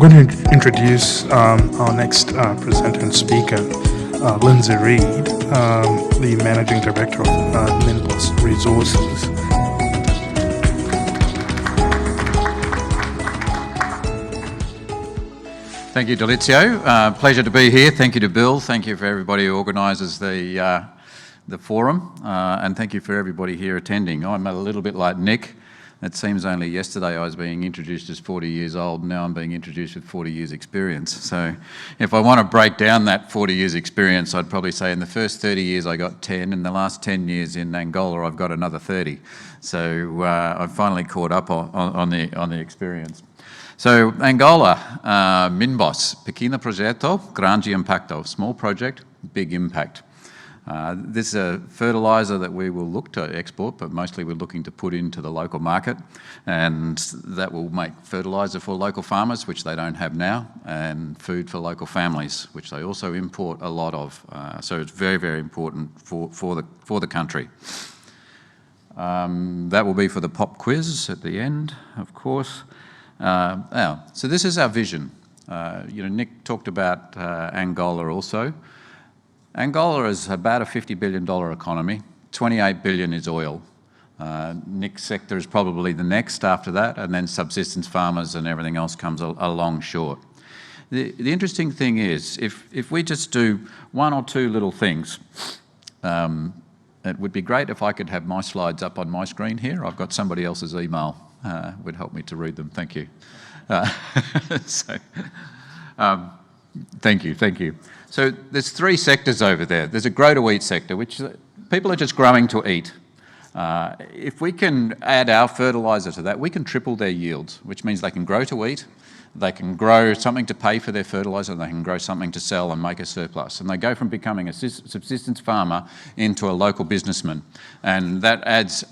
I'm going to introduce our next presenter and speaker, Lindsay Reed, the Managing Director of Minbos Resources. Thank you, Delizio. Pleasure to be here. Thank you to Bill. Thank you for everybody who organises the forum, and thank you for everybody here attending. I'm a little bit like Nick. It seems only yesterday I was being introduced as 40 years old, now I'm being introduced with 40 years experience. So if I want to break down that 40 years experience, I'd probably say in the first 30 years I got 10, in the last 10 years in Angola I've got another 30. So I've finally caught up on the experience. So Angola, Minbos, pequeno projeto, grande impacto, small project, big impact. This is a fertiliser that we will look to export, but mostly we're looking to put into the local market, and that will make fertiliser for local farmers, which they don't have now, and food for local families, which they also import a lot of. So it's very, very important for the country. That will be for the pop quiz at the end, of course. So this is our vision. Nick talked about Angola also. Angola is about a $50 billion economy. 28 billion is oil. Nick's sector is probably the next after that, and then subsistence farmers and everything else comes along short. The interesting thing is, if we just do one or two little things, it would be great if I could have my slides up on my screen here. I've got somebody else's email. Would help me to read them. Thank you. Thank you. So there's three sectors over there. There's a grow to eat sector, which people are just growing to eat. If we can add our fertiliser to that, we can triple their yields, which means they can grow to eat, they can grow something to pay for their fertiliser, and they can grow something to sell and make a surplus. And they go from becoming a subsistence farmer into a local businessman. And that adds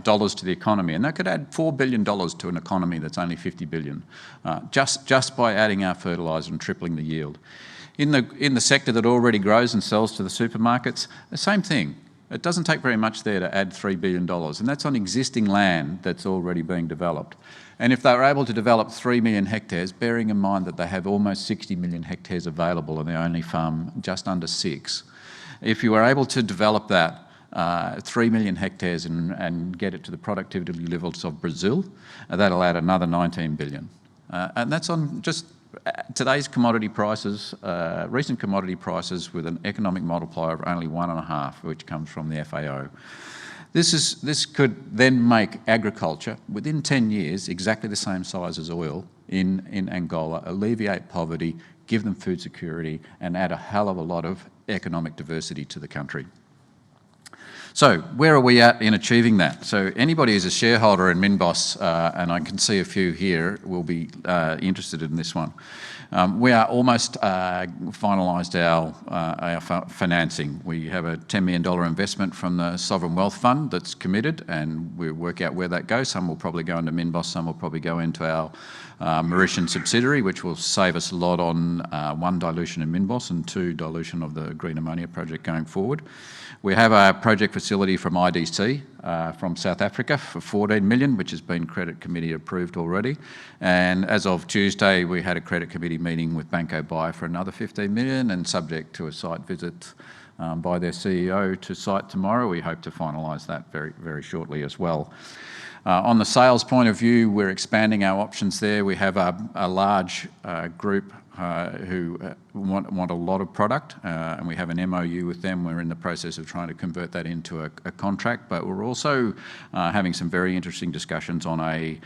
dollars to the economy. And that could add $4 billion to an economy that's only 50 billion, just by adding our fertiliser and tripling the yield. In the sector that already grows and sells to the supermarkets, the same thing. It doesn't take very much there to add $3 billion, and that's on existing land that's already being developed. And if they were able to develop 3 million hectares, bearing in mind that they have almost 60 million hectares available and they only farm just under 6, if you were able to develop that 3 million hectares and get it to the productivity levels of Brazil, that'll add another 19 billion. And that's on just today's commodity prices, recent commodity prices with an economic multiplier of only 1.5, which comes from the FAO. This could then make agriculture, within 10 years, exactly the same size as oil in Angola, alleviate poverty, give them food security, and add a hell of a lot of economic diversity to the country. So where are we at in achieving that? So anybody who's a shareholder in Minbos, and I can see a few here, will be interested in this one. We are almost finalised our financing. We have a $10 million investment from the Sovereign Wealth Fund that's committed, and we'll work out where that goes. Some will probably go into Minbos, some will probably go into our Mauritian subsidiary, which will save us a lot on 1, dilution in Minbos, and 2, dilution of the green ammonia project going forward. We have a project facility from IDC from South Africa for 14 million, which has been credit committee approved already. And as of Tuesday, we had a credit committee meeting with Banco Buy for another 15 million, and subject to a site visit by their CEO to site tomorrow, we hope to finalise that very, very shortly as well. On the sales point of view, we're expanding our options there. We have a large group who want a lot of product, and we have an MOU with them. We're in the process of trying to convert that into a contract, but we're also having some very interesting discussions on a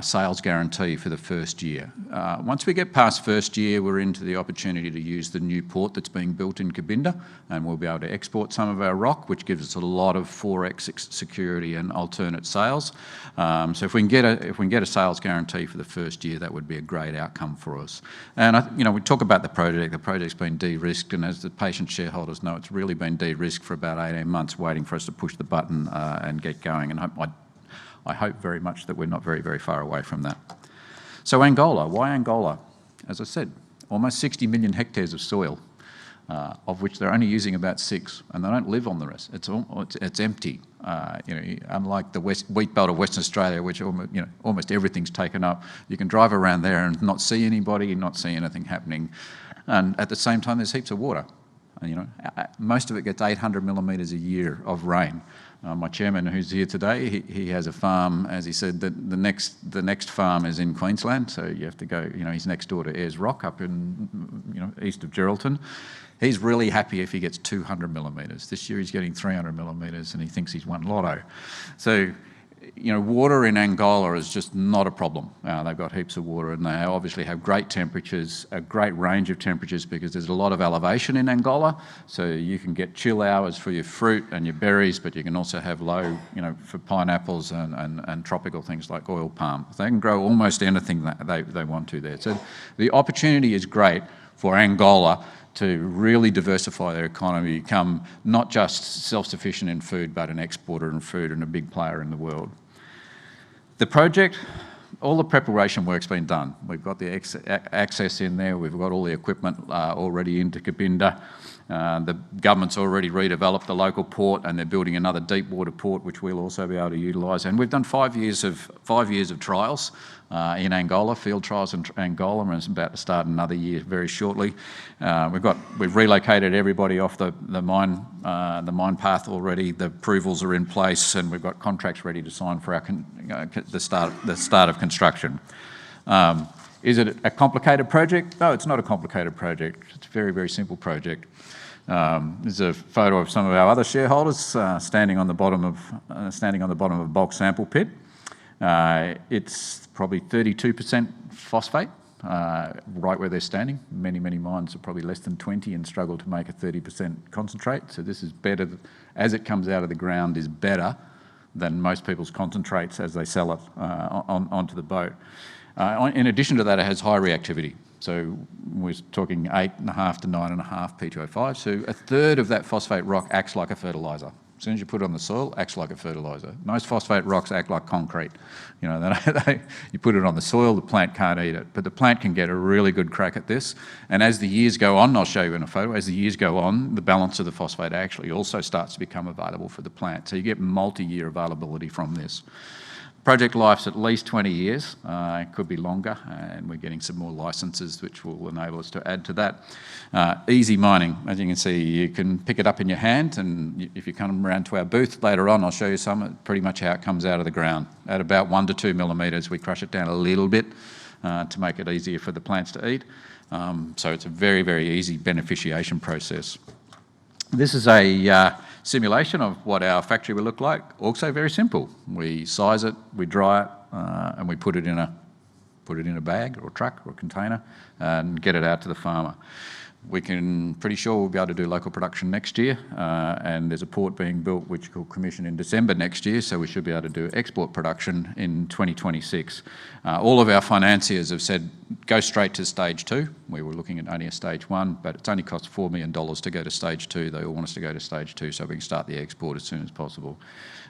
sales guarantee for the first year. Once we get past first year, we're into the opportunity to use the new port that's being built in Cabinda, and we'll be able to export some of our rock, which gives us a lot of Forex security and alternate sales. So if we can get a sales guarantee for the first year, that would be a great outcome for us. And we talk about the project. The project's been de-risked, and as the patient shareholders know, it's really been de-risked for about 18 months, waiting for us to push the button and get going. And I hope very much that we're not very, very far away from that. So Angola, why Angola? As I said, almost 60 million hectares of soil. of which they're only using about 6, and they don't live on the rest. It's empty. Unlike the wheat belt of Western Australia, which almost everything's taken up, you can drive around there and not see anybody, not see anything happening, and at the same time there's heaps of water. And, most of it gets 800 millimetres a year of rain. My chairman, who's here today, he has a farm. As he said, the next farm is in Queensland, so you have to go. He's next door to Ayers Rock up in east of Geraldton. He's really happy if he gets 200 millimetres. This year he's getting 300 millimetres, and he thinks he's won lotto. So, water in Angola is just not a problem. They've got heaps of water, and they obviously have great temperatures, a great range of temperatures, because there's a lot of elevation in Angola. So you can get chill hours for your fruit and your berries, but you can also have low, for pineapples and tropical things like oil palm. They can grow almost anything that they want to there. So the opportunity is great for Angola to really diversify their economy, become not just self-sufficient in food, but an exporter in food and a big player in the world. The project, all the preparation work's been done. We've got the access in there, we've got all the equipment already into Cabinda. The government's already redeveloped the local port, and they're building another deep water port, which we'll also be able to utilise. And we've done 5 years of trials in Angola, field trials in Angola, and it's about to start another year very shortly. We've relocated everybody off the mine path already. The approvals are in place, and we've got contracts ready to sign for the start of construction. Is it a complicated project? No, it's not a complicated project. It's a very, very simple project. There's a photo of some of our other shareholders standing on the bottom of a bulk sample pit. It's probably 32% phosphate, right where they're standing. Many mines are probably less than 20 and struggle to make a 30% concentrate. So this is better, as it comes out of the ground, is better than most people's concentrates as they sell it onto the boat. In addition to that, it has high reactivity. So we're talking 8.5 to 9.5 P2O5. So a third of that phosphate rock acts like a fertiliser. As soon as you put it on the soil, it acts like a fertiliser. Most phosphate rocks act like concrete. You put it on the soil, the plant can't eat it, but the plant can get a really good crack at this. And as the years go on, I'll show you in a photo, as the years go on, the balance of the phosphate actually also starts to become available for the plant. So you get multi-year availability from this. Project life's at least 20 years, it could be longer, and we're getting some more licences which will enable us to add to that. Easy mining, as you can see, you can pick it up in your hand, and if you come around to our booth later on, I'll show you pretty much how it comes out of the ground. At about 1 to 2 millimetres, we crush it down a little bit to make it easier for the plants to eat. So it's a very, very easy beneficiation process. This is a simulation of what our factory will look like. Also very simple. We size it, we dry it, and we put it in a bag or a truck or a container and get it out to the farmer. Pretty sure we'll be able to do local production next year, and there's a port being built which will commission in December next year, so we should be able to do export production in 2026. All of our financiers have said, go straight to stage 2. We were looking at only a stage 1, but it's only cost $4 million to go to stage 2. They all want us to go to stage 2 so we can start the export as soon as possible.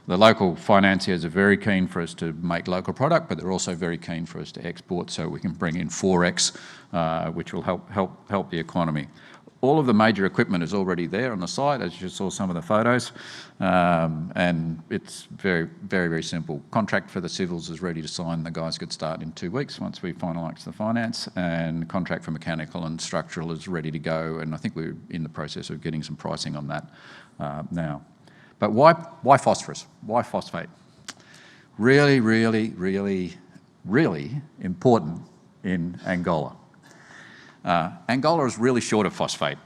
The local financiers are very keen for us to make local product, but they're also very keen for us to export so we can bring in 4X, which will help the economy. All of the major equipment is already there on the site, as you saw some of the photos, and it's very, very, very simple. Contract for the civils is ready to sign. The guys could start in 2 weeks once we finalise the finance, and the contract for mechanical and structural is ready to go, and I think we're in the process of getting some pricing on that now. But why phosphorus? Why phosphate? Really, really, really, really important in Angola. Angola is really short of phosphate.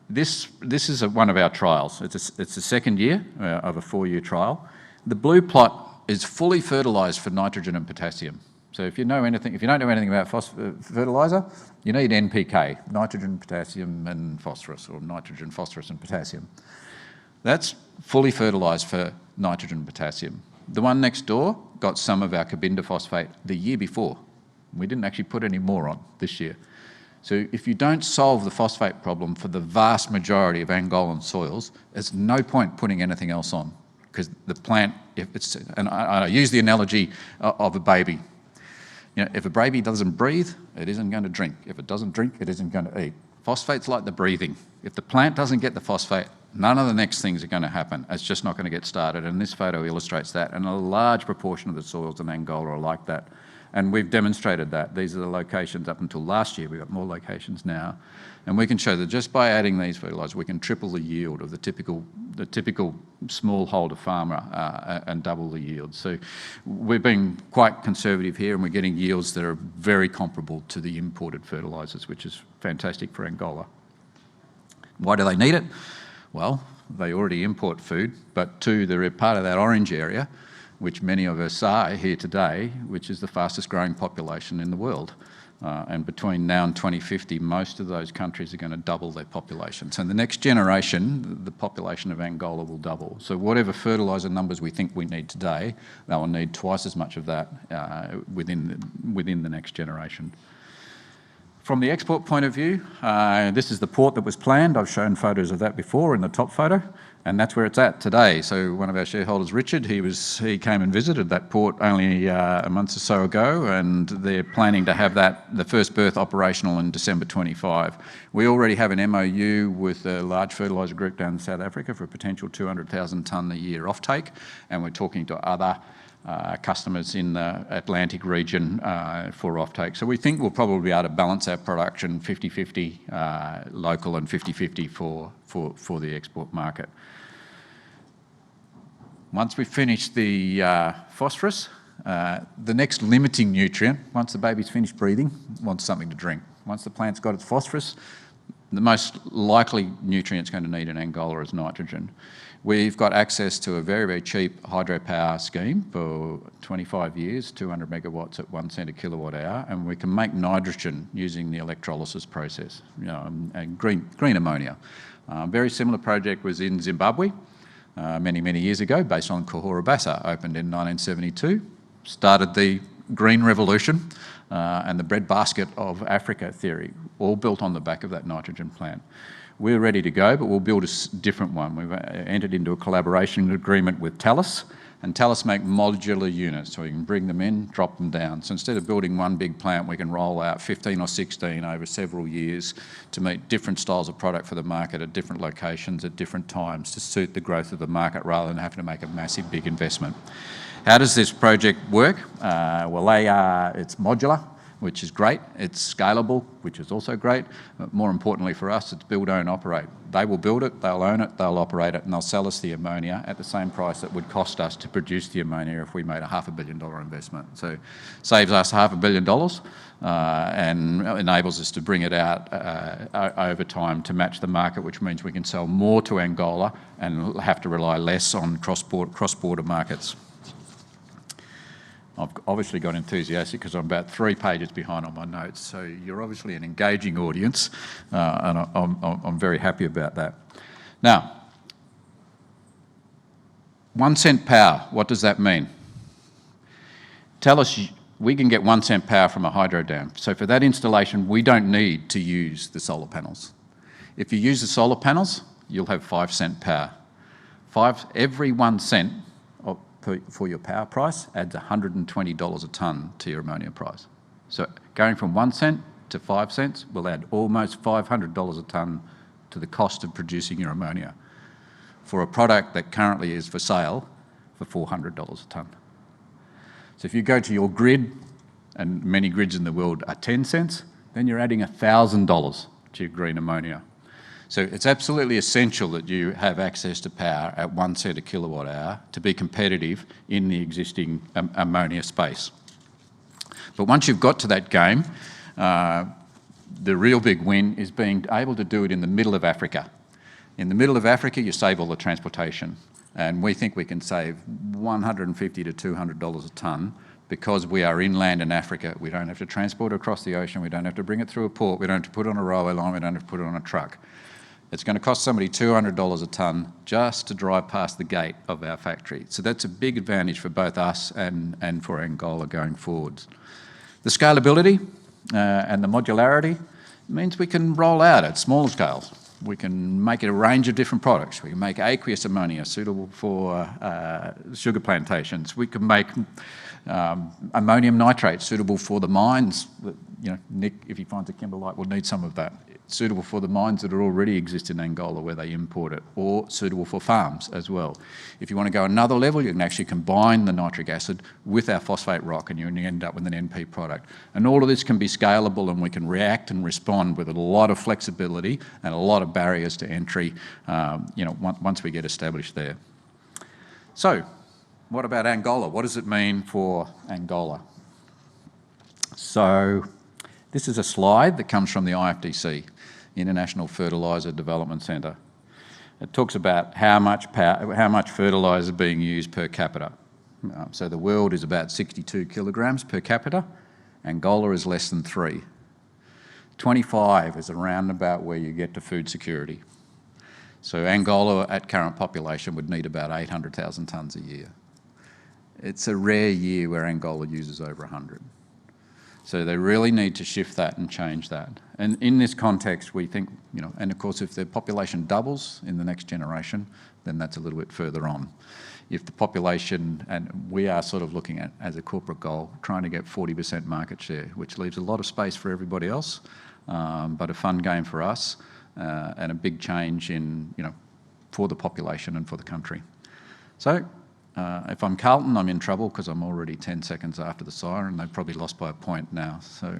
This is one of our trials. It's the second year of a 4-year trial. The blue plot is fully fertilised for nitrogen and potassium. So if you don't know anything about fertiliser, you need NPK, nitrogen, potassium and phosphorus, or nitrogen, phosphorus and potassium. That's fully fertilised for nitrogen and potassium. The one next door got some of our Cabinda phosphate the year before. We didn't actually put any more on this year. So if you don't solve the phosphate problem for the vast majority of Angolan soils, there's no point putting anything else on, because the plant, and I use the analogy of a baby. If a baby doesn't breathe, it isn't going to drink. If it doesn't drink, it isn't going to eat. Phosphate's like the breathing. If the plant doesn't get the phosphate, none of the next things are going to happen. It's just not going to get started, and this photo illustrates that, and a large proportion of the soils in Angola are like that. And we've demonstrated that. These are the locations up until last year. We've got more locations now. And we can show that just by adding these fertilisers, we can triple the yield of the typical smallholder farmer and double the yield. So we're being quite conservative here, and we're getting yields that are very comparable to the imported fertilisers, which is fantastic for Angola. Why do they need it? Well, they already import food, but two, they're a part of that orange area, which many of us are here today, which is the fastest growing population in the world. And between now and 2050, most of those countries are going to double their population. So in the next generation, the population of Angola will double. So whatever fertiliser numbers we think we need today, they will need twice as much of that within the next generation. From the export point of view, this is the port that was planned. I've shown photos of that before in the top photo, and that's where it's at today. So one of our shareholders, Richard, he came and visited that port only a month or so ago, and they're planning to have the first berth operational in December 25. We already have an MOU with a large fertiliser group down in South Africa for a potential 200,000 tonne a year offtake, and we're talking to other customers in the Atlantic region for offtake. So we think we'll probably be able to balance our production 50-50 local and 50-50 for the export market. Once we finish the phosphorus, the next limiting nutrient, once the baby's finished breathing, wants something to drink. Once the plant's got its phosphorus, the most likely nutrient it's going to need in Angola is nitrogen. We've got access to a very, very cheap hydropower scheme for 25 years, 200 megawatts at 1 cent a kilowatt hour, and we can make nitrogen using the electrolysis process, and green ammonia. Very similar project was in Zimbabwe many, many years ago, based on Cahora Bassa, opened in 1972, started the green revolution and the breadbasket of Africa theory, all built on the back of that nitrogen plant. We're ready to go, but we'll build a different one. We've entered into a collaboration agreement with Talus, and Talus make modular units, so we can bring them in, drop them down. So instead of building one big plant, we can roll out 15 or 16 over several years to meet different styles of product for the market at different locations at different times to suit the growth of the market rather than having to make a massive big investment. How does this project work? It's modular, which is great. It's scalable, which is also great. But more importantly for us, it's build, own, operate. They will build it, they'll own it, they'll operate it, and they'll sell us the ammonia at the same price that would cost us to produce the ammonia if we made a $500 million investment. So saves us $500 million and enables us to bring it out over time to match the market, which means we can sell more to Angola and have to rely less on cross-border markets. I've obviously got enthusiastic because I'm about 3 pages behind on my notes, so you're obviously an engaging audience, and I'm very happy about that. Now, 1 cent power, what does that mean? Tell us, we can get 1 cent power from a hydro dam. So for that installation, we don't need to use the solar panels. If you use the solar panels, you'll have 5 cent power. Every 1 cent for your power price adds $120 a tonne to your ammonia price. So going from 1 cent to 5 cents will add almost $500 a tonne to the cost of producing your ammonia for a product that currently is for sale for $400 a tonne. So if you go to your grid, and many grids in the world are 10 cents, then you're adding $1,000 to your green ammonia. So it's absolutely essential that you have access to power at 1 cent a kilowatt hour to be competitive in the existing ammonia space. But once you've got to that game, the real big win is being able to do it in the middle of Africa. In the middle of Africa, you save all the transportation, and we think we can save $150 to $200 a tonne because we are inland in Africa. We don't have to transport it across the ocean, we don't have to bring it through a port, we don't have to put it on a railway line, we don't have to put it on a truck. It's going to cost somebody $200 a tonne just to drive past the gate of our factory. So that's a big advantage for both us and for Angola going forwards. The scalability and the modularity means we can roll out at smaller scales. We can make a range of different products. We can make aqueous ammonia suitable for sugar plantations. We can make ammonium nitrate suitable for the mines. Nick, if he finds a kimberlite, will need some of that. suitable for the mines that already exist in Angola where they import it, or suitable for farms as well. If you want to go another level, you can actually combine the nitric acid with our phosphate rock and you end up with an NP product. And all of this can be scalable, and we can react and respond with a lot of flexibility and a lot of barriers to entry once we get established there. So, what about Angola? What does it mean for Angola? So, this is a slide that comes from the IFDC, International Fertiliser Development Centre. It talks about how much fertiliser is being used per capita. So the world is about 62 kilograms per capita. Angola is less than 3. 25 is around about where you get to food security. So Angola, at current population, would need about 800,000 tonnes a year. It's a rare year where Angola uses over 100. So they really need to shift that and change that. And in this context, we think, and of course, if the population doubles in the next generation, then that's a little bit further on. If the population, and we are sort of looking at, as a corporate goal, trying to get 40% market share, which leaves a lot of space for everybody else, but a fun game for us, and a big change for the population and for the country. So, if I'm Carlton, I'm in trouble because I'm already 10 seconds after the siren. They've probably lost by a point now. So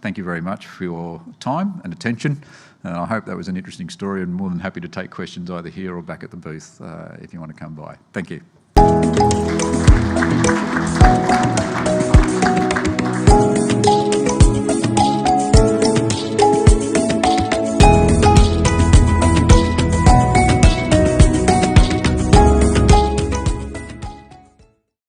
thank you very much for your time and attention. I hope that was an interesting story, and more than happy to take questions either here or back at the booth if you want to come by. Thank you.